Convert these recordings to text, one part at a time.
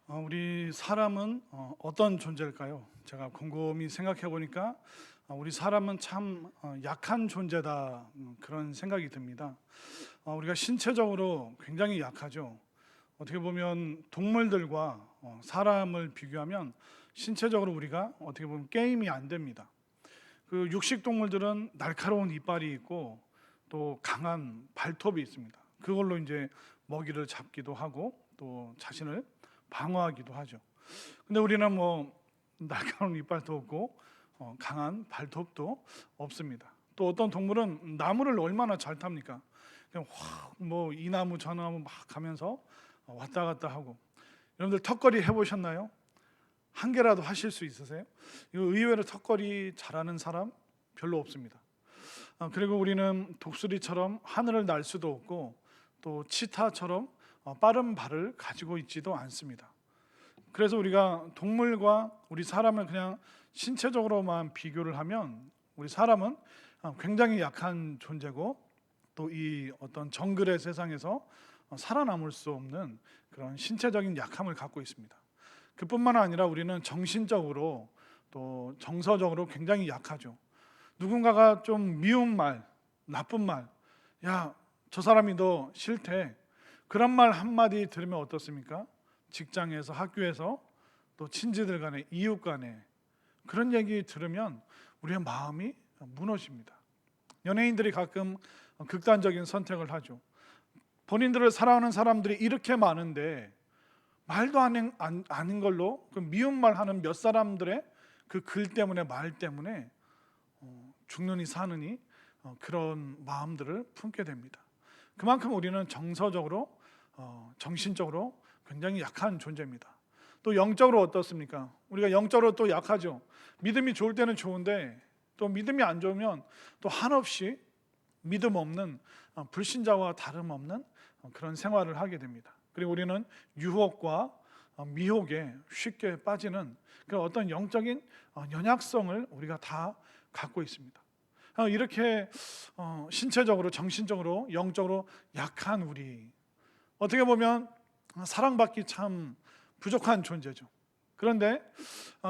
우리 사람은 어떤 존재일까요? 제가 곰곰이 생각해 보니까 우리 사람은 참 약한 존재다, 그런 생각이 듭니다. 우리가 신체적으로 굉장히 약하죠. 어떻게 보면 동물들과 사람을 비교하면 신체적으로 우리가 어떻게 보면 게임이 안 됩니다. 그 육식 동물들은 날카로운 이빨이 있고 또 강한 발톱이 있습니다. 그걸로 이제 먹이를 잡기도 하고 또 자신을 방어하기도 하죠. 근데 우리는 뭐 날카로운 이빨도 없고 강한 발톱도 없습니다. 또 어떤 동물은 나무를 얼마나 잘 탑니까? 그냥 확뭐이 나무 저 나무 막 가면서 왔다 갔다 하고. 여러분들 턱걸이 해보셨나요? 한 개라도 하실 수 있으세요? 이거 의외로 턱걸이 잘하는 사람 별로 없습니다. 그리고 우리는 독수리처럼 하늘을 날 수도 없고 또 치타처럼 빠른 발을 가지고 있지도 않습니다. 그래서 우리가 동물과 우리 사람을 그냥 신체적으로만 비교를 하면 우리 사람은 굉장히 약한 존재고 또 이 어떤 정글의 세상에서 살아남을 수 없는 그런 신체적인 약함을 갖고 있습니다. 그뿐만 아니라 우리는 정신적으로 또 정서적으로 굉장히 약하죠. 누군가가 좀 미운 말, 나쁜 말, 야, 저 사람이 너 싫대, 그런 말 한마디 들으면 어떻습니까? 직장에서, 학교에서, 또 친지들 간에, 이웃 간에 그런 얘기 들으면 우리의 마음이 무너집니다. 연예인들이 가끔 극단적인 선택을 하죠. 본인들을 사랑하는 사람들이 이렇게 많은데 말도 아닌 걸로 그 미운 말 하는 몇 사람들의 그 글 때문에, 말 때문에 죽느니 사느니 그런 마음들을 품게 됩니다. 그만큼 우리는 정서적으로 정신적으로 굉장히 약한 존재입니다. 또 영적으로 어떻습니까? 우리가 영적으로 또 약하죠. 믿음이 좋을 때는 좋은데 또 믿음이 안 좋으면 또 한없이 믿음 없는 불신자와 다름없는 그런 생활을 하게 됩니다. 그리고 우리는 유혹과 미혹에 쉽게 빠지는 그런 어떤 영적인 연약성을 우리가 다 갖고 있습니다. 이렇게 신체적으로, 정신적으로, 영적으로 약한 우리, 어떻게 보면 사랑받기 참 부족한 존재죠. 그런데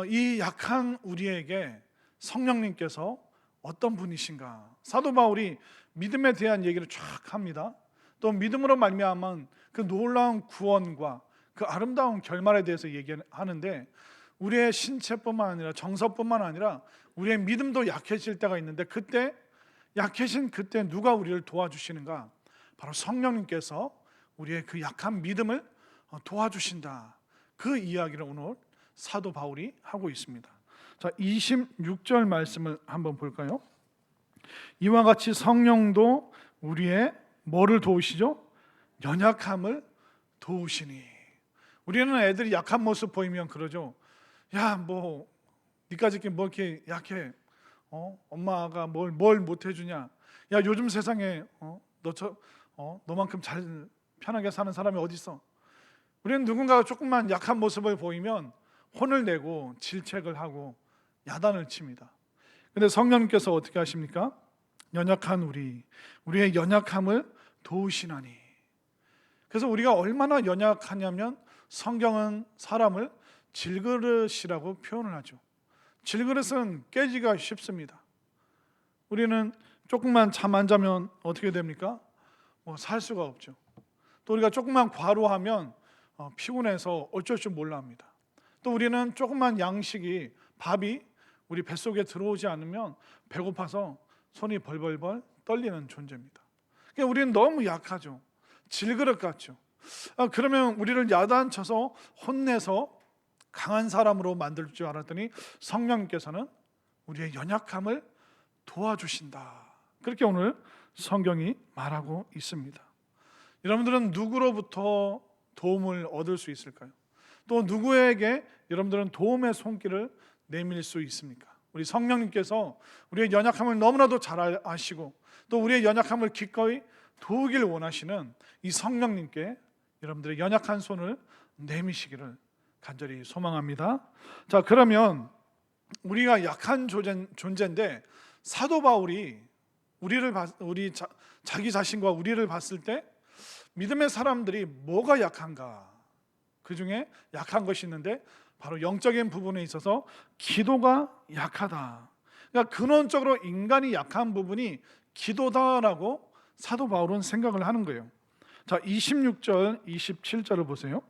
이 약한 우리에게 성령님께서 어떤 분이신가? 사도 바울이 믿음에 대한 얘기를 쫙 합니다. 또 믿음으로 말미암은 그 놀라운 구원과 그 아름다운 결말에 대해서 얘기하는데, 우리의 신체뿐만 아니라 정서뿐만 아니라 우리의 믿음도 약해질 때가 있는데, 그때 약해진 그때 누가 우리를 도와주시는가? 바로 성령님께서 우리의 그 약한 믿음을 도와주신다. 그 이야기를 오늘 사도 바울이 하고 있습니다. 자, 26절 말씀을 한번 볼까요? 이와 같이 성령도 우리의 뭐를 도우시죠? 연약함을 도우시니. 우리는 애들이 약한 모습 보이면 그러죠. 야, 뭐 니까짓 뭐 이렇게 약해? 엄마가 뭘 못 해주냐? 야, 요즘 세상에 너만큼 잘 편하게 사는 사람이 어디 있어? 우리는 누군가가 조금만 약한 모습을 보이면 혼을 내고 질책을 하고 야단을 칩니다. 근데 성령님께서 어떻게 하십니까? 연약한 우리의 연약함을 도우시나니. 그래서 우리가 얼마나 연약하냐면 성경은 사람을 질그릇이라고 표현을 하죠. 질그릇은 깨지기가 쉽습니다. 우리는 조금만 잠 안 자면 어떻게 됩니까? 살 수가 없죠. 또 우리가 조금만 과로하면 피곤해서 어쩔 줄 몰라 합니다. 또 우리는 조금만 양식이, 밥이 우리 뱃속에 들어오지 않으면 배고파서 손이 벌벌벌 떨리는 존재입니다. 그러니까 우리는 너무 약하죠. 질그릇 같죠. 그러면 우리를 야단쳐서 혼내서 강한 사람으로 만들 줄 알았더니 성령님께서는 우리의 연약함을 도와주신다. 그렇게 오늘 성경이 말하고 있습니다. 여러분들은 누구로부터 도움을 얻을 수 있을까요? 또 누구에게 여러분들은 도움의 손길을 내밀 수 있습니까? 우리 성령님께서 우리의 연약함을 너무나도 잘 아시고 또 우리의 연약함을 기꺼이 도우길 원하시는 이 성령님께 여러분들의 연약한 손을 내미시기를 간절히 소망합니다. 자, 그러면 우리가 약한 존재인데 사도 바울이 자기 자신과 우리를 봤을 때 믿음의 사람들이 뭐가 약한가? 그 중에 약한 것이 있는데 바로 영적인 부분에 있어서 기도가 약하다. 그러니까 근원적으로 인간이 약한 부분이 기도다라고 사도 바울은 생각을 하는 거예요. 자, 26절, 27절을 보세요.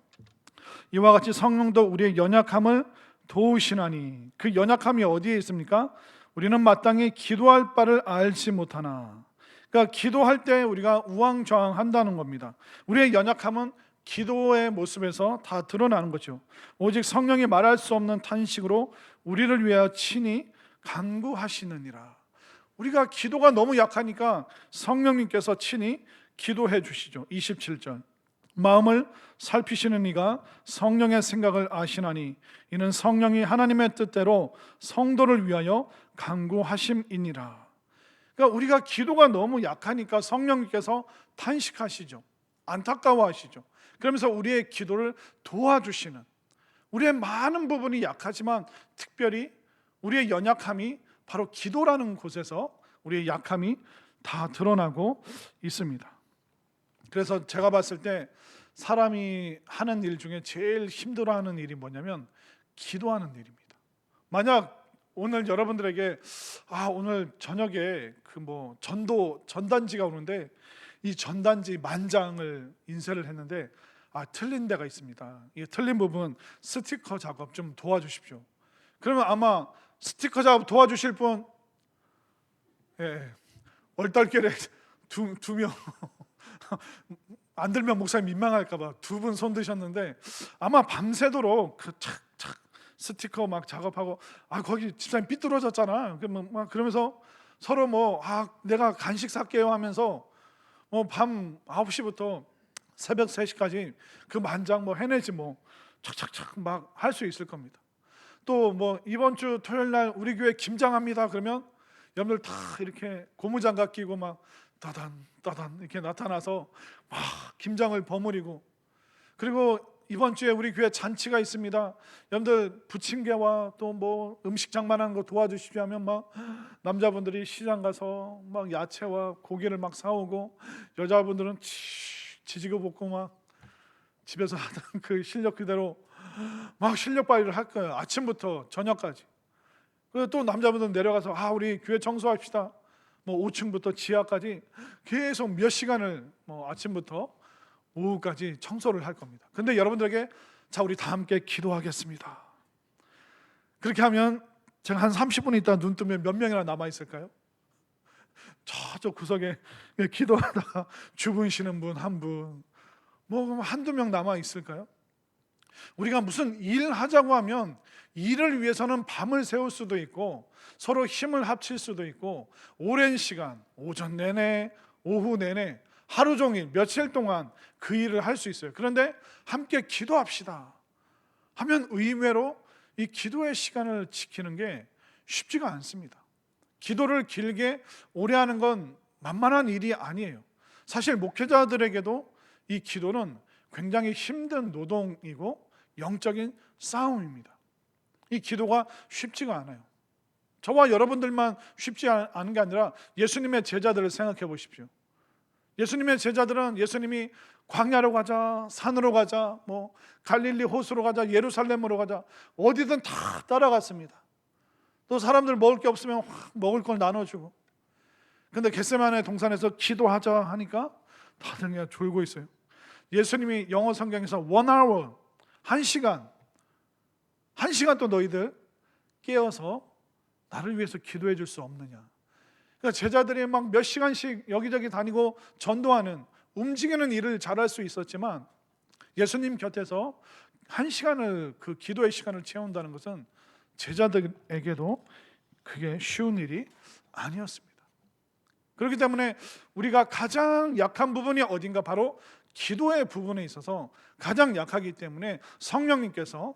이와 같이 성령도 우리의 연약함을 도우시나니, 그 연약함이 어디에 있습니까? 우리는 마땅히 기도할 바를 알지 못하나. 그러니까 기도할 때 우리가 우왕좌왕한다는 겁니다. 우리의 연약함은 기도의 모습에서 다 드러나는 거죠. 오직 성령이 말할 수 없는 탄식으로 우리를 위하여 친히 간구하시느니라. 우리가 기도가 너무 약하니까 성령님께서 친히 기도해 주시죠. 27절, 마음을 살피시는 이가 성령의 생각을 아시나니 이는 성령이 하나님의 뜻대로 성도를 위하여 간구하심이니라. 그러니까 우리가 기도가 너무 약하니까 성령님께서 탄식하시죠. 안타까워하시죠. 그러면서 우리의 기도를 도와주시는, 우리의 많은 부분이 약하지만 특별히 우리의 연약함이 바로 기도라는 곳에서 우리의 약함이 다 드러나고 있습니다. 그래서 제가 봤을 때 사람이 하는 일 중에 제일 힘들어하는 일이 뭐냐면 기도하는 일입니다. 만약 오늘 여러분들에게 오늘 저녁에 전단지가 오는데 이 전단지 만장을 인쇄를 했는데 틀린 데가 있습니다. 이 틀린 부분 스티커 작업 좀 도와주십시오. 그러면 아마 스티커 작업 도와주실 분, 얼떨결에 두 명 안 들면 목사님 민망할까봐 두 분 손 드셨는데 아마 밤새도록 그 착착 스티커 막 작업하고 거기 집사님 삐뚤어졌잖아. 그러면서 서로 내가 간식 살게요 하면서 밤 9시부터 새벽 3시까지 그 만장 해내지 착착착 막 할 수 있을 겁니다. 또 이번 주 토요일 날 우리 교회 김장합니다. 그러면 여러분들 다 이렇게 고무장갑 끼고 막 따단 이렇게 나타나서 막 김장을 버무리고, 그리고 이번 주에 우리 교회 잔치가 있습니다. 여러분들 부침개와 또 음식 장만하는 거 도와주십시오 하면 막 남자분들이 시장 가서 막 야채와 고기를 막 사오고, 여자분들은 지지고 볶고 막 집에서 하던 그 실력 그대로 막 실력 발휘를 할 거예요. 아침부터 저녁까지. 그리고 또 남자분들은 내려가서 우리 교회 청소합시다. 5층부터 지하까지 계속 몇 시간을 아침부터 오후까지 청소를 할 겁니다. 근데 여러분들에게 자 우리 다 함께 기도하겠습니다. 그렇게 하면 제가 한 30분 있다 눈 뜨면 몇 명이나 남아 있을까요? 저쪽 구석에 기도하다가 주무시는 분 한 분, 한두 명 남아 있을까요? 우리가 무슨 일 하자고 하면 일을 위해서는 밤을 새울 수도 있고 서로 힘을 합칠 수도 있고 오랜 시간, 오전 내내, 오후 내내, 하루 종일, 며칠 동안 그 일을 할 수 있어요. 그런데 함께 기도합시다 하면 의외로 이 기도의 시간을 지키는 게 쉽지가 않습니다. 기도를 길게 오래 하는 건 만만한 일이 아니에요. 사실 목회자들에게도 이 기도는 굉장히 힘든 노동이고 영적인 싸움입니다. 이 기도가 쉽지가 않아요. 저와 여러분들만 쉽지 않은 게 아니라 예수님의 제자들을 생각해 보십시오. 예수님의 제자들은 예수님이 광야로 가자, 산으로 가자, 갈릴리 호수로 가자, 예루살렘으로 가자, 어디든 다 따라갔습니다. 또 사람들 먹을 게 없으면 먹을 걸 나눠주고. 근데 겟세마네 동산에서 기도하자 하니까 다들 그냥 졸고 있어요. 예수님이 영어 성경에서 1hour, 1시간 또 너희들 깨어서 나를 위해서 기도해 줄 수 없느냐. 그러니까 제자들이 막 몇 시간씩 여기저기 다니고 전도하는, 움직이는 일을 잘할 수 있었지만 예수님 곁에서 1시간을 그 기도의 시간을 채운다는 것은 제자들에게도 그게 쉬운 일이 아니었습니다. 그렇기 때문에 우리가 가장 약한 부분이 어딘가 바로 기도의 부분에 있어서 가장 약하기 때문에 성령님께서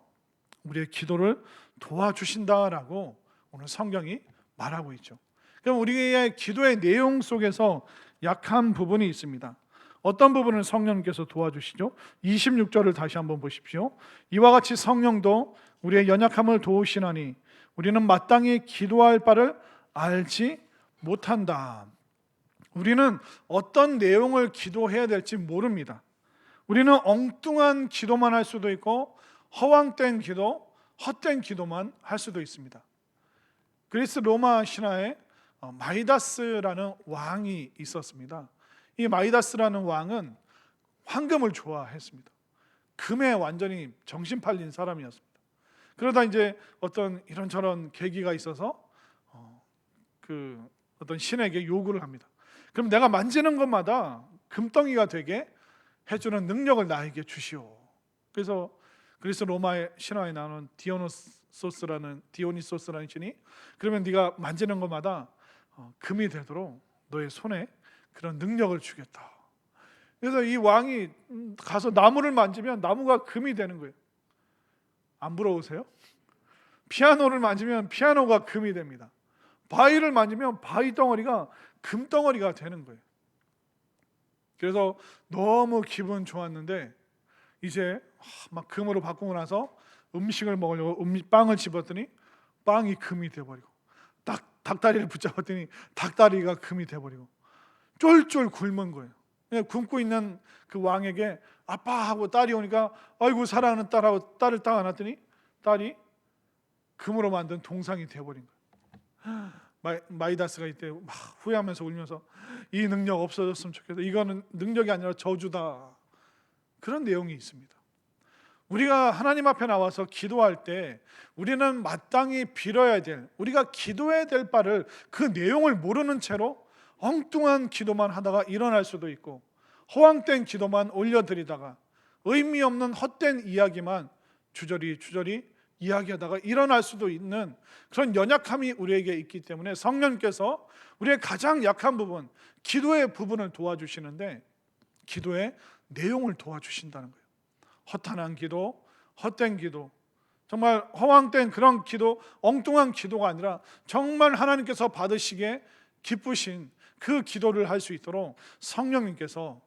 우리의 기도를 도와주신다라고 오늘 성경이 말하고 있죠. 그럼 우리의 기도의 내용 속에서 약한 부분이 있습니다. 어떤 부분을 성령님께서 도와주시죠? 26절을 다시 한번 보십시오. 이와 같이 성령도 우리의 연약함을 도우시나니 우리는 마땅히 기도할 바를 알지 못한다. 우리는 어떤 내용을 기도해야 될지 모릅니다. 우리는 엉뚱한 기도만 할 수도 있고 허황된 기도, 헛된 기도만 할 수도 있습니다. 그리스 로마 신화에 마이다스라는 왕이 있었습니다. 이 마이다스라는 왕은 황금을 좋아했습니다. 금에 완전히 정신 팔린 사람이었습니다. 그러다 이제 어떤 이런저런 계기가 있어서 그 어떤 신에게 요구를 합니다. 그럼 내가 만지는 것마다 금덩이가 되게 해주는 능력을 나에게 주시오. 그래서 그리스 로마의 신화에 나오는 디오니소스라는 신이 그러면 네가 만지는 것마다 금이 되도록 너의 손에 그런 능력을 주겠다. 그래서 이 왕이 가서 나무를 만지면 나무가 금이 되는 거예요. 안 부러우세요? 피아노를 만지면 피아노가 금이 됩니다. 바위를 만지면 바위 덩어리가 금덩어리가 되는 거예요. 그래서 너무 기분 좋았는데 이제 막 금으로 바꾸고 나서 음식을 먹으려고 빵을 집었더니 빵이 금이 돼버리고 닭다리를 붙잡았더니 닭다리가 금이 돼버리고 쫄쫄 굶은 거예요. 굶고 있는 그 왕에게 아빠하고 딸이 오니까 아이고 사랑하는 딸하고 딸을 딱 안았더니 딸이 금으로 만든 동상이 돼버린 거예요. 마이다스가 이때 막 후회하면서 울면서 이 능력 없어졌으면 좋겠다. 이거는 능력이 아니라 저주다. 그런 내용이 있습니다. 우리가 하나님 앞에 나와서 기도할 때 우리는 마땅히 빌어야 될, 우리가 기도해야 될 바를 그 내용을 모르는 채로 엉뚱한 기도만 하다가 일어날 수도 있고 허황된 기도만 올려드리다가 의미 없는 헛된 이야기만 주저리 이야기하다가 일어날 수도 있는 그런 연약함이 우리에게 있기 때문에 성령께서 우리의 가장 약한 부분, 기도의 부분을 도와주시는데 기도의 내용을 도와주신다는 거예요. 허탄한 기도, 헛된 기도, 정말 허황된 그런 기도, 엉뚱한 기도가 아니라 정말 하나님께서 받으시기에 기쁘신 그 기도를 할 수 있도록 성령님께서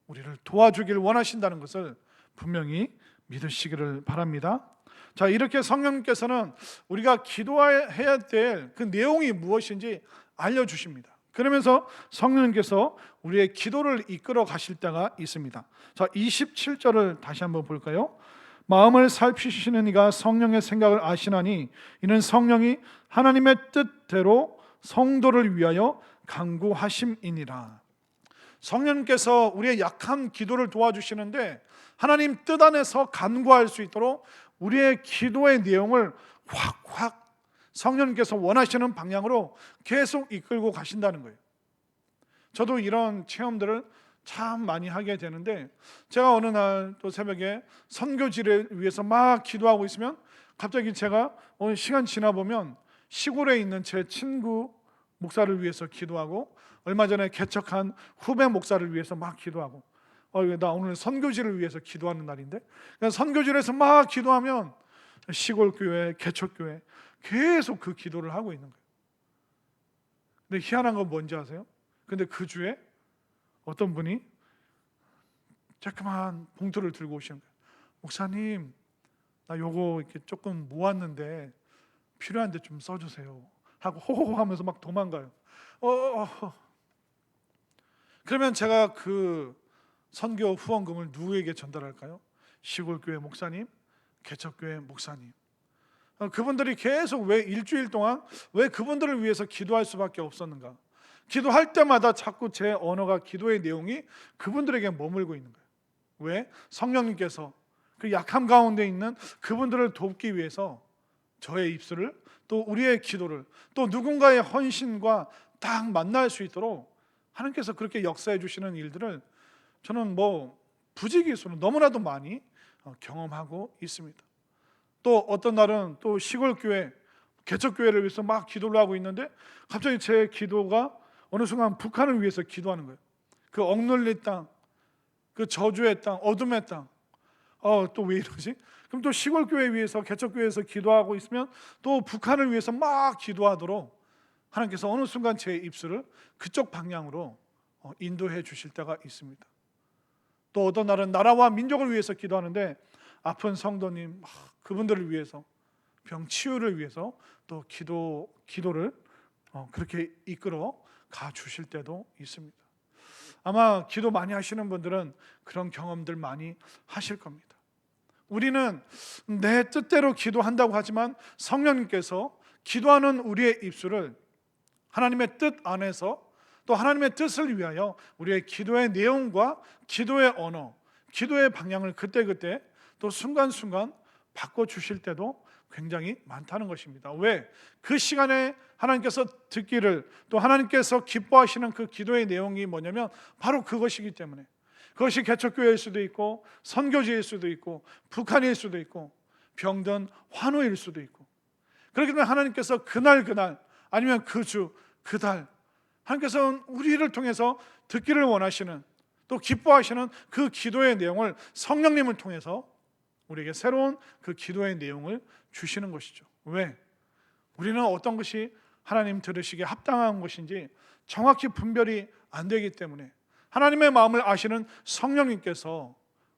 우리를 도와주길 원하신다는 것을 분명히 믿으시기를 바랍니다. 자, 이렇게 성령님께서는 우리가 기도해야 될 그 내용이 무엇인지 알려주십니다. 그러면서 성령님께서 우리의 기도를 이끌어 가실 때가 있습니다. 자, 27절을 다시 한번 볼까요? 마음을 살피시는 이가 성령의 생각을 아시나니 이는 성령이 하나님의 뜻대로 성도를 위하여 간구하심이니라. 성령님께서 우리의 약한 기도를 도와주시는데 하나님 뜻 안에서 간구할 수 있도록 우리의 기도의 내용을 확 성령님께서 원하시는 방향으로 계속 이끌고 가신다는 거예요. 저도 이런 체험들을 참 많이 하게 되는데 제가 어느 날 또 새벽에 선교지를 위해서 막 기도하고 있으면 갑자기 제가 어느 시간 지나 보면 시골에 있는 제 친구 목사를 위해서 기도하고 얼마 전에 개척한 후배 목사를 위해서 막 기도하고 나 오늘 선교지를 위해서 기도하는 날인데 선교지에서 막 기도하면 시골 교회, 개척 교회 계속 그 기도를 하고 있는 거예요. 근데 희한한 건 뭔지 아세요? 근데 그 주에 어떤 분이 조그만 봉투를 들고 오시는 거예요. 목사님, 나 요거 이렇게 조금 모았는데 필요한데 좀 써주세요 하고 호호호 하면서 막 도망가요. 그러면 제가 그 선교 후원금을 누구에게 전달할까요? 시골교회 목사님, 개척교회 목사님. 그분들이 계속 왜 일주일 동안 왜 그분들을 위해서 기도할 수밖에 없었는가? 기도할 때마다 자꾸 제 언어가 기도의 내용이 그분들에게 머물고 있는 거예요. 왜? 성령님께서 그 약함 가운데 있는 그분들을 돕기 위해서 저의 입술을 또 우리의 기도를 또 누군가의 헌신과 딱 만날 수 있도록 하나님께서 그렇게 역사해 주시는 일들을 저는 부지기수로 너무나도 많이 경험하고 있습니다. 또 어떤 날은 또 시골교회, 개척교회를 위해서 막 기도를 하고 있는데 갑자기 제 기도가 어느 순간 북한을 위해서 기도하는 거예요. 그 억눌린 땅, 그 저주의 땅, 어둠의 땅. 또 왜 이러지? 그럼 또 시골교회 위해서, 개척교회에서 기도하고 있으면 또 북한을 위해서 막 기도하도록 하나님께서 어느 순간 제 입술을 그쪽 방향으로 인도해 주실 때가 있습니다. 또 어떤 날은 나라와 민족을 위해서 기도하는데 아픈 성도님, 그분들을 위해서, 병 치유를 위해서 또 기도를 그렇게 이끌어 가 주실 때도 있습니다. 아마 기도 많이 하시는 분들은 그런 경험들 많이 하실 겁니다. 우리는 내 뜻대로 기도한다고 하지만 성령님께서 기도하는 우리의 입술을 하나님의 뜻 안에서 또 하나님의 뜻을 위하여 우리의 기도의 내용과 기도의 언어, 기도의 방향을 그때그때 또 순간순간 바꿔주실 때도 굉장히 많다는 것입니다. 왜? 그 시간에 하나님께서 듣기를 또 하나님께서 기뻐하시는 그 기도의 내용이 뭐냐면 바로 그것이기 때문에, 그것이 개척교회일 수도 있고 선교지일 수도 있고 북한일 수도 있고 병든 환우일 수도 있고, 그렇기 때문에 하나님께서 그날 아니면 그 주 그달 하나님께서는 우리를 통해서 듣기를 원하시는 또 기뻐하시는 그 기도의 내용을 성령님을 통해서 우리에게 새로운 그 기도의 내용을 주시는 것이죠. 왜? 우리는 어떤 것이 하나님 들으시기에 합당한 것인지 정확히 분별이 안 되기 때문에 하나님의 마음을 아시는 성령님께서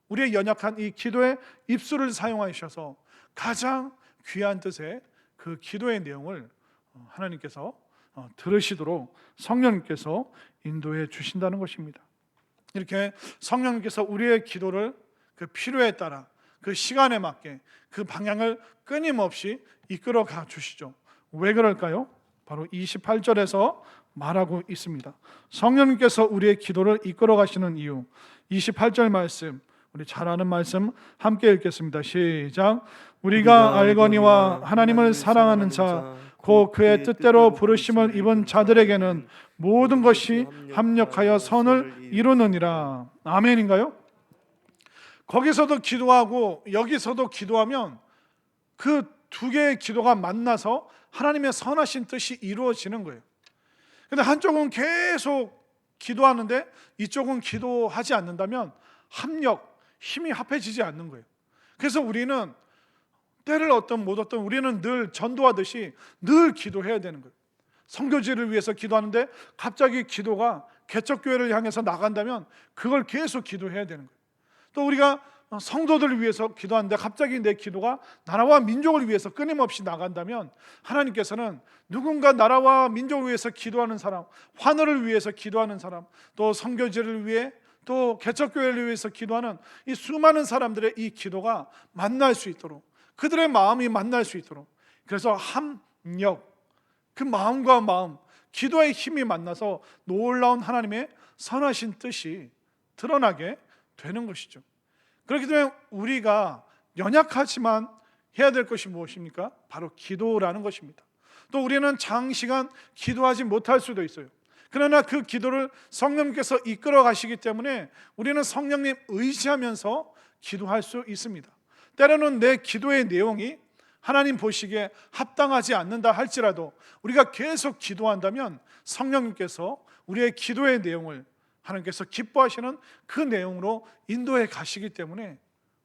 우리의 연약한 이 기도의 입술을 사용하셔서 가장 귀한 뜻의 그 기도의 내용을 하나님께서 들으시도록 성령님께서 인도해 주신다는 것입니다. 이렇게 성령님께서 우리의 기도를 그 필요에 따라 그 시간에 맞게 그 방향을 끊임없이 이끌어 가 주시죠. 왜 그럴까요? 바로 28절에서 말하고 있습니다. 성령님께서 우리의 기도를 이끌어 가시는 이유, 28절 말씀, 우리 잘 아는 말씀 함께 읽겠습니다. 시작. 우리가 알거니와 하나님을 사랑하는 자 곧 그의 뜻대로 부르심을 입은 자들에게는 모든 것이 합력하여 선을 이루느니라. 아멘인가요? 거기서도 기도하고 여기서도 기도하면 그 두 개의 기도가 만나서 하나님의 선하신 뜻이 이루어지는 거예요. 근데 한쪽은 계속 기도하는데 이쪽은 기도하지 않는다면 힘이 합해지지 않는 거예요. 그래서 우리는 때를 얻든 못 얻든 우리는 늘 전도하듯이 늘 기도해야 되는 거예요. 선교지를 위해서 기도하는데 갑자기 기도가 개척교회를 향해서 나간다면 그걸 계속 기도해야 되는 거예요. 또 우리가 성도들을 위해서 기도하는데 갑자기 내 기도가 나라와 민족을 위해서 끊임없이 나간다면 하나님께서는 누군가 나라와 민족을 위해서 기도하는 사람, 환우를 위해서 기도하는 사람, 또 선교지를 위해 또 개척교회를 위해서 기도하는 이 수많은 사람들의 이 기도가 만날 수 있도록, 그들의 마음이 만날 수 있도록, 그래서 합력, 그 마음과 마음, 기도의 힘이 만나서 놀라운 하나님의 선하신 뜻이 드러나게 되는 것이죠. 그렇기 때문에 우리가 연약하지만 해야 될 것이 무엇입니까? 바로 기도라는 것입니다. 또 우리는 장시간 기도하지 못할 수도 있어요. 그러나 그 기도를 성령님께서 이끌어 가시기 때문에 우리는 성령님 의지하면서 기도할 수 있습니다. 때로는 내 기도의 내용이 하나님 보시기에 합당하지 않는다 할지라도 우리가 계속 기도한다면 성령님께서 우리의 기도의 내용을 하나님께서 기뻐하시는 그 내용으로 인도해 가시기 때문에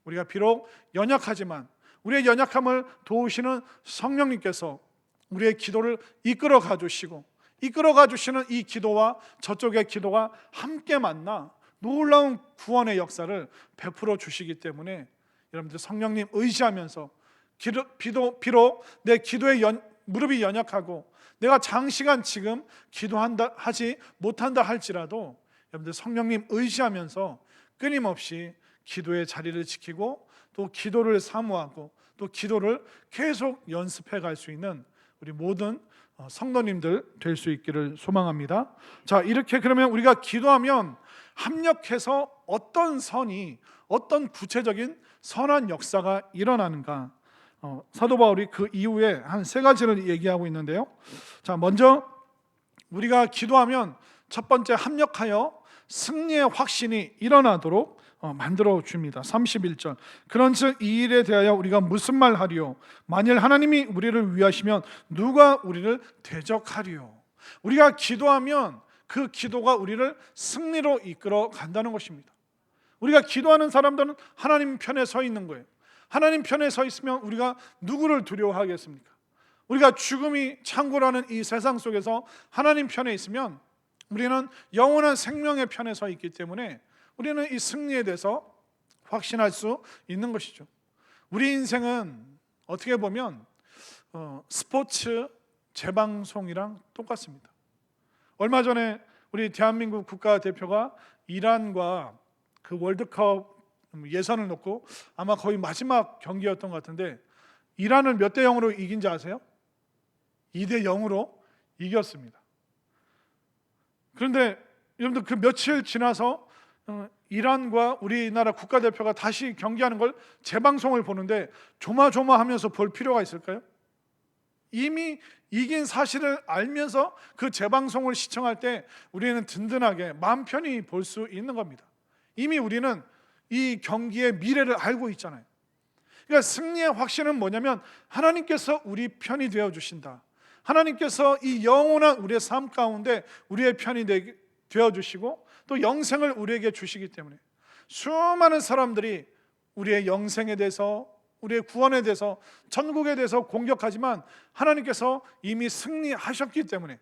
우리가 비록 연약하지만 우리의 연약함을 도우시는 성령님께서 우리의 기도를 이끌어 가주시고, 이끌어 가주시는 이 기도와 저쪽의 기도가 함께 만나 놀라운 구원의 역사를 베풀어 주시기 때문에 여러분들 성령님 의지하면서 비록 내 기도의 무릎이 연약하고 내가 장시간 지금 하지 못한다 할지라도 여러분들 성령님 의지하면서 끊임없이 기도의 자리를 지키고 또 기도를 사모하고 또 기도를 계속 연습해 갈 수 있는 우리 모든 성도님들 될 수 있기를 소망합니다. 자, 이렇게 그러면 우리가 기도하면 합력해서 어떤 구체적인 선한 역사가 일어나는가? 사도 바울이 그 이후에 한 세 가지를 얘기하고 있는데요. 자, 먼저 우리가 기도하면 첫 번째 합력하여 승리의 확신이 일어나도록 만들어 줍니다. 31절. 그런즉 이 일에 대하여 우리가 무슨 말 하리요? 만일 하나님이 우리를 위하시면 누가 우리를 대적하리요? 우리가 기도하면 그 기도가 우리를 승리로 이끌어 간다는 것입니다. 우리가 기도하는 사람들은 하나님 편에 서 있는 거예요. 하나님 편에 서 있으면 우리가 누구를 두려워하겠습니까? 우리가 죽음이 창고라는 이 세상 속에서 하나님 편에 있으면 우리는 영원한 생명의 편에 서 있기 때문에 우리는 이 승리에 대해서 확신할 수 있는 것이죠. 우리 인생은 어떻게 보면 스포츠 재방송이랑 똑같습니다. 얼마 전에 우리 대한민국 국가대표가 이란과 그 월드컵 예선을 놓고 아마 거의 마지막 경기였던 것 같은데 이란을 몇 대 0으로 이긴지 아세요? 2대 0으로 이겼습니다. 그런데 여러분들 그 며칠 지나서 이란과 우리나라 국가대표가 다시 경기하는 걸 재방송을 보는데 조마조마하면서 볼 필요가 있을까요? 이미 이긴 사실을 알면서 그 재방송을 시청할 때 우리는 든든하게 마음 편히 볼 수 있는 겁니다. 이미 우리는 이 경기의 미래를 알고 있잖아요. 그러니까 승리의 확신은 뭐냐면 하나님께서 우리 편이 되어 주신다. 하나님께서 이 영원한 우리의 삶 가운데 우리의 편이 되어 주시고 또 영생을 우리에게 주시기 때문에 수많은 사람들이 우리의 영생에 대해서, 우리의 구원에 대해서, 천국에 대해서 공격하지만 하나님께서 이미 승리하셨기 때문에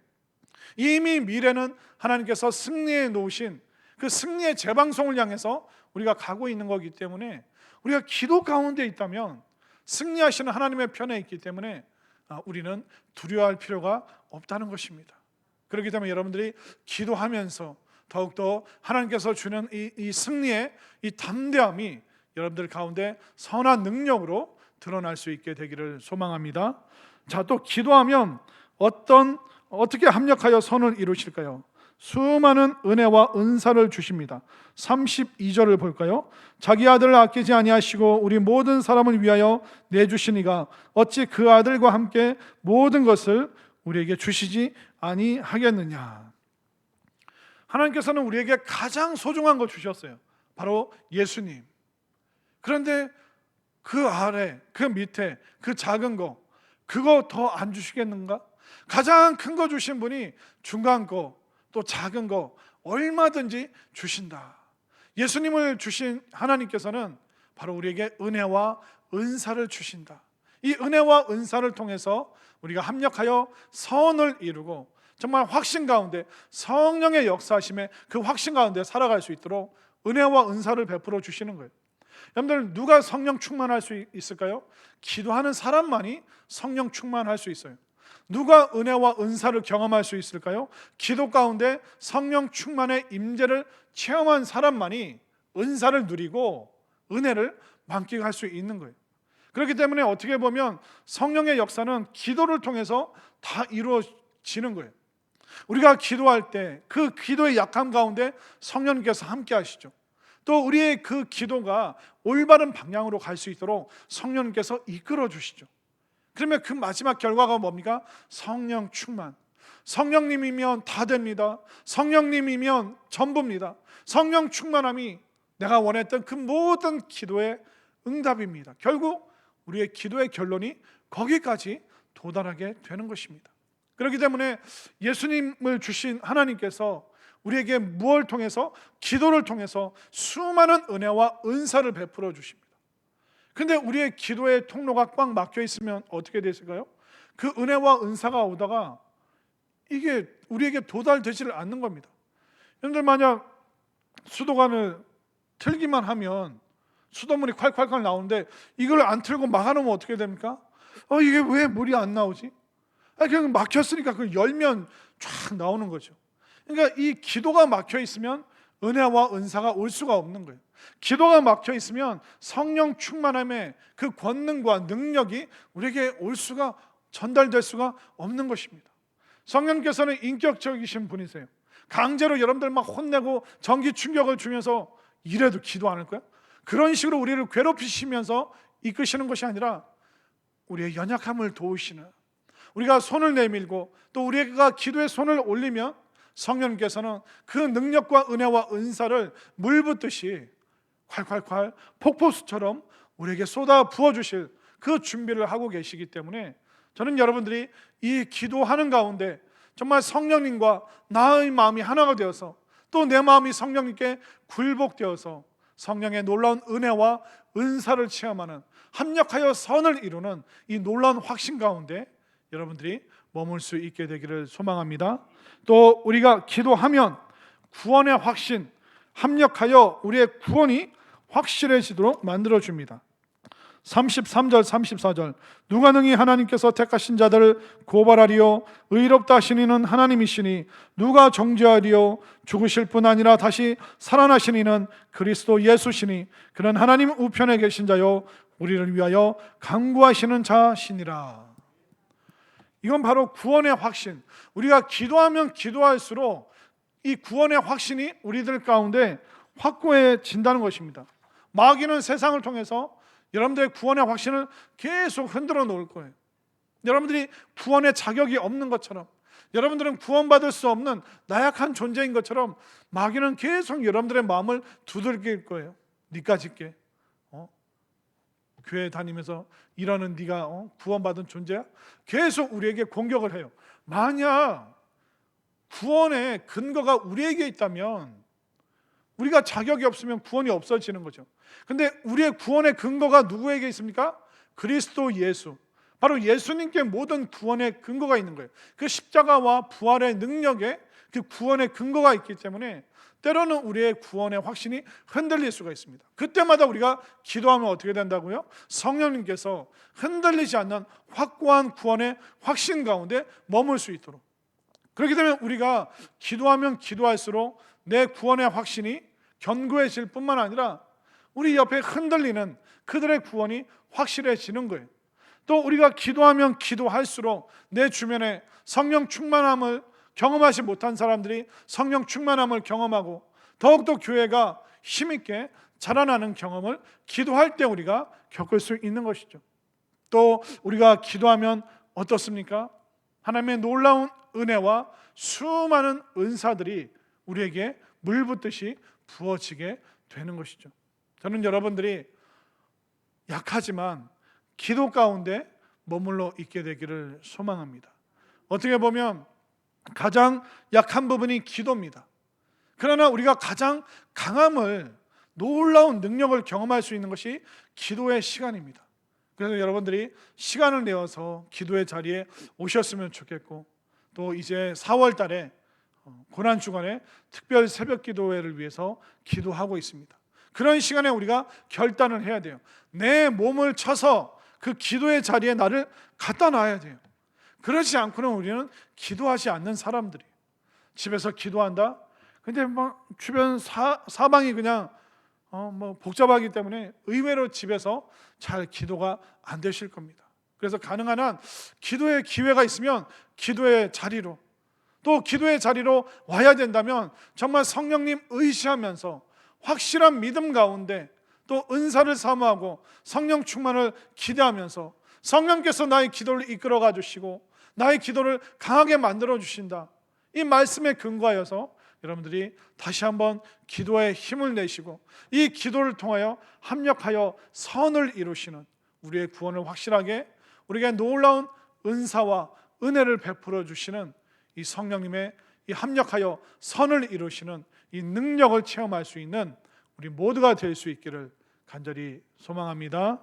이미 미래는 하나님께서 승리해 놓으신 그 승리의 재방송을 향해서 우리가 가고 있는 거기 때문에 우리가 기도 가운데 있다면 승리하시는 하나님의 편에 있기 때문에 우리는 두려워할 필요가 없다는 것입니다. 그렇기 때문에 여러분들이 기도하면서 더욱더 하나님께서 주는 이 승리의 이 담대함이 여러분들 가운데 선한 능력으로 드러날 수 있게 되기를 소망합니다. 자, 또 기도하면 어떻게 합력하여 선을 이루실까요? 수많은 은혜와 은사를 주십니다. 32절을 볼까요? 자기 아들을 아끼지 아니하시고 우리 모든 사람을 위하여 내주시니가 어찌 그 아들과 함께 모든 것을 우리에게 주시지 아니하겠느냐. 하나님께서는 우리에게 가장 소중한 걸 주셨어요. 바로 예수님. 그런데 그 아래, 그 밑에, 그 작은 거, 그거 더 안 주시겠는가? 가장 큰 거 주신 분이 중간 거, 또 작은 거 얼마든지 주신다. 예수님을 주신 하나님께서는 바로 우리에게 은혜와 은사를 주신다. 이 은혜와 은사를 통해서 우리가 합력하여 선을 이루고 정말 확신 가운데 성령의 역사하심에 그 확신 가운데 살아갈 수 있도록 은혜와 은사를 베풀어 주시는 거예요. 여러분들 누가 성령 충만할 수 있을까요? 기도하는 사람만이 성령 충만할 수 있어요. 누가 은혜와 은사를 경험할 수 있을까요? 기도 가운데 성령 충만의 임재를 체험한 사람만이 은사를 누리고 은혜를 만끽할 수 있는 거예요. 그렇기 때문에 어떻게 보면 성령의 역사는 기도를 통해서 다 이루어지는 거예요. 우리가 기도할 때 그 기도의 약함 가운데 성령님께서 함께 하시죠. 또 우리의 그 기도가 올바른 방향으로 갈 수 있도록 성령님께서 이끌어 주시죠. 그러면 그 마지막 결과가 뭡니까? 성령 충만. 성령님이면 다 됩니다. 성령님이면 전부입니다. 성령 충만함이 내가 원했던 그 모든 기도의 응답입니다. 결국 우리의 기도의 결론이 거기까지 도달하게 되는 것입니다. 그렇기 때문에 예수님을 주신 하나님께서 우리에게 무엇을 통해서? 기도를 통해서 수많은 은혜와 은사를 베풀어 주십니다. 근데 우리의 기도의 통로가 꽉 막혀 있으면 어떻게 됐을까요? 그 은혜와 은사가 오다가 이게 우리에게 도달되지를 않는 겁니다. 여러분들 만약 수도관을 틀기만 하면 수돗물이 콸콸콸 나오는데 이걸 안 틀고 막아놓으면 어떻게 됩니까? 이게 왜 물이 안 나오지? 그냥 막혔으니까 그걸 열면 쫙 나오는 거죠. 그러니까 이 기도가 막혀 있으면 은혜와 은사가 올 수가 없는 거예요. 기도가 막혀 있으면 성령 충만함의 그 권능과 능력이 우리에게 올 수가, 전달될 수가 없는 것입니다. 성령께서는 인격적이신 분이세요. 강제로 여러분들 막 혼내고 전기 충격을 주면서 이래도 기도 안 할 거야? 그런 식으로 우리를 괴롭히시면서 이끄시는 것이 아니라 우리의 연약함을 도우시는, 우리가 손을 내밀고 또 우리가 기도에 손을 올리면 성령께서는 그 능력과 은혜와 은사를 물 붓듯이 콸콸콸 폭포수처럼 우리에게 쏟아 부어주실 그 준비를 하고 계시기 때문에 저는 여러분들이 이 기도하는 가운데 정말 성령님과 나의 마음이 하나가 되어서 또 내 마음이 성령님께 굴복되어서 성령의 놀라운 은혜와 은사를 체험하는, 합력하여 선을 이루는 이 놀라운 확신 가운데 여러분들이 머물 수 있게 되기를 소망합니다. 또 우리가 기도하면 구원의 확신, 합력하여 우리의 구원이 확실해지도록 만들어줍니다. 33절 34절 누가 능히 하나님께서 택하신 자들을 고발하리요 의롭다 하신 이는 하나님이시니 누가 정죄하리요 죽으실 뿐 아니라 다시 살아나신 이는 그리스도 예수시니 그는 하나님 우편에 계신 자요 우리를 위하여 간구하시는 자시니라. 이건 바로 구원의 확신. 우리가 기도하면 기도할수록 이 구원의 확신이 우리들 가운데 확고해진다는 것입니다. 마귀는 세상을 통해서 여러분들의 구원의 확신을 계속 흔들어 놓을 거예요. 여러분들이 구원의 자격이 없는 것처럼, 여러분들은 구원받을 수 없는 나약한 존재인 것처럼 마귀는 계속 여러분들의 마음을 두들길 거예요. 니까 짓게 교회 다니면서 이러는 네가 구원받은 존재야? 계속 우리에게 공격을 해요. 만약 구원의 근거가 우리에게 있다면, 우리가 자격이 없으면 구원이 없어지는 거죠. 근데 우리의 구원의 근거가 누구에게 있습니까? 그리스도 예수, 바로 예수님께 모든 구원의 근거가 있는 거예요. 그 십자가와 부활의 능력에 그 구원의 근거가 있기 때문에 때로는 우리의 구원의 확신이 흔들릴 수가 있습니다. 그때마다 우리가 기도하면 어떻게 된다고요? 성령님께서 흔들리지 않는 확고한 구원의 확신 가운데 머물 수 있도록. 그렇게 되면 우리가 기도하면 기도할수록 내 구원의 확신이 견고해질 뿐만 아니라 우리 옆에 흔들리는 그들의 구원이 확실해지는 거예요. 또 우리가 기도하면 기도할수록 내 주변에 성령 충만함을 경험하지 못한 사람들이 성령 충만함을 경험하고 더욱더 교회가 힘있게 자라나는 경험을 기도할 때 우리가 겪을 수 있는 것이죠. 또 우리가 기도하면 어떻습니까? 하나님의 놀라운 은혜와 수많은 은사들이 우리에게 물 붓듯이 부어지게 되는 것이죠. 저는 여러분들이 약하지만 기도 가운데 머물러 있게 되기를 소망합니다. 어떻게 보면 가장 약한 부분이 기도입니다. 그러나 우리가 가장 강함을, 놀라운 능력을 경험할 수 있는 것이 기도의 시간입니다. 그래서 여러분들이 시간을 내어서 기도의 자리에 오셨으면 좋겠고, 또 이제 4월 달에 고난주간에 특별 새벽 기도회를 위해서 기도하고 있습니다. 그런 시간에 우리가 결단을 해야 돼요. 내 몸을 쳐서 그 기도의 자리에 나를 갖다 놔야 돼요. 그렇지 않고는 우리는 기도하지 않는 사람들이에요. 집에서 기도한다? 근데 막 주변 사방이 그냥 복잡하기 때문에 의외로 집에서 잘 기도가 안 되실 겁니다. 그래서 가능한 한 기도의 기회가 있으면 기도의 자리로, 또 기도의 자리로 와야 된다면 정말 성령님 의시하면서 확실한 믿음 가운데 또 은사를 사모하고 성령 충만을 기대하면서 성령께서 나의 기도를 이끌어가 주시고 나의 기도를 강하게 만들어 주신다, 이 말씀에 근거하여서 여러분들이 다시 한번 기도에 힘을 내시고 이 기도를 통하여 합력하여 선을 이루시는, 우리의 구원을 확실하게 우리에게 놀라운 은사와 은혜를 베풀어 주시는 이 성령님의 이 합력하여 선을 이루시는 이 능력을 체험할 수 있는 우리 모두가 될 수 있기를 간절히 소망합니다.